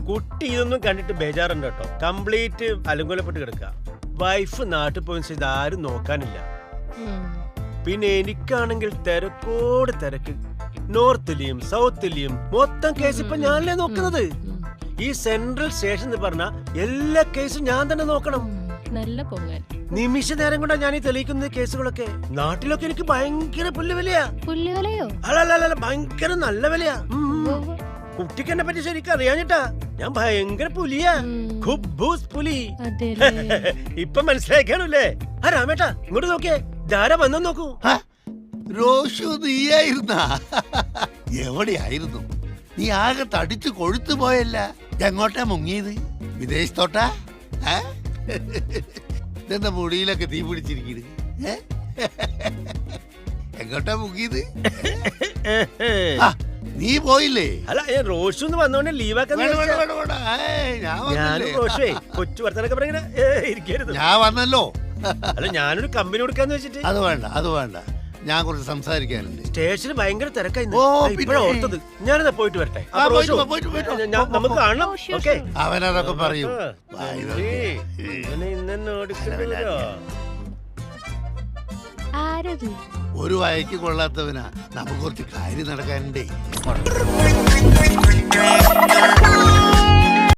കുട്ടി ഇതൊന്നും കണ്ടിട്ട് ബേജാറുണ്ട് കേട്ടോ. കംപ്ലീറ്റ് അലങ്കോലപ്പെട്ട് കിടക്കുക. വൈഫ് നാട്ടിൽ പോയി ഇത് ആരും നോക്കാനില്ല. പിന്നെ എനിക്കാണെങ്കിൽ തിരക്കോട് തിരക്ക്. നോർത്തിലെയും സൗത്തിലെയും മൊത്തം കേസ് ഇപ്പൊ ഞാനല്ലേ നോക്കുന്നത്. ഈ സെൻട്രൽ സ്റ്റേഷൻ എന്ന് പറഞ്ഞ എല്ലാ കേസും ഞാൻ തന്നെ നോക്കണം. നല്ല പൊങ്ങൻ. നിമിഷ നേരം കൊണ്ടാ ഞാൻ ഈ തെളിയിക്കുന്ന കേസുകളൊക്കെ. നാട്ടിലൊക്കെ എനിക്ക് ഭയങ്കര പുല്ലുവിലയാ. പുല്ലുവിലയോ? അല്ല ഭയങ്കര നല്ല വിലയാ. കുട്ടിക്ക് എന്നെ പറ്റി ശരിക്കും അറിയാഞ്ഞിട്ടാ. ഞാൻ ഭയങ്കര പുലിയാ. ഖുബൂസ് പുലി. ഇപ്പൊ മനസ്സിലാക്കാണല്ലേ? ആ രാമേട്ടാ ഇങ്ങോട്ട് നോക്കിയേ. ധാര വന്നു നോക്കൂ. റോഷു നീയായിരുന്ന? എവിടെയായിരുന്നു നീ? ആകെ തടിച്ചു കൊഴുത്തു പോയല്ല. എങ്ങോട്ടാ മുങ്ങിയത്? വിദേശത്തോട്ടാ? ഇതെന്താ മുടിയിലൊക്കെ തീ പിടിച്ചിരിക്കുന്നത്? എങ്ങോട്ടാ മുങ്ങിയത്? നീ പോയില്ലേ? അല്ല റോഷു വന്നോണ്ട് ലീവാക്കാൻ. ഞാനും റോഷേ കൊച്ചു വർത്തനൊക്കെ പറയണ ഇരിക്കരുത്. ഞാൻ വന്നല്ലോ. അല്ല ഞാനൊരു കമ്പനി കൊടുക്കാന്ന് വെച്ചിട്ട്. അത് വേണ്ട ഞാൻ കുറച്ച് സംസാരിക്കാനുണ്ട്. സ്റ്റേഷന് ഭയങ്കര തിരക്കായി. ഓർത്തത് ഞാനിതാ പോയിട്ട് വരട്ടെ. നമുക്ക് കാണണം. അവനതൊക്കെ പറയും. ഒരു വയക്ക് കൊള്ളാത്തവനാ. നമുക്ക് കുറച്ച് കാര്യം നടക്കാനുണ്ടേ.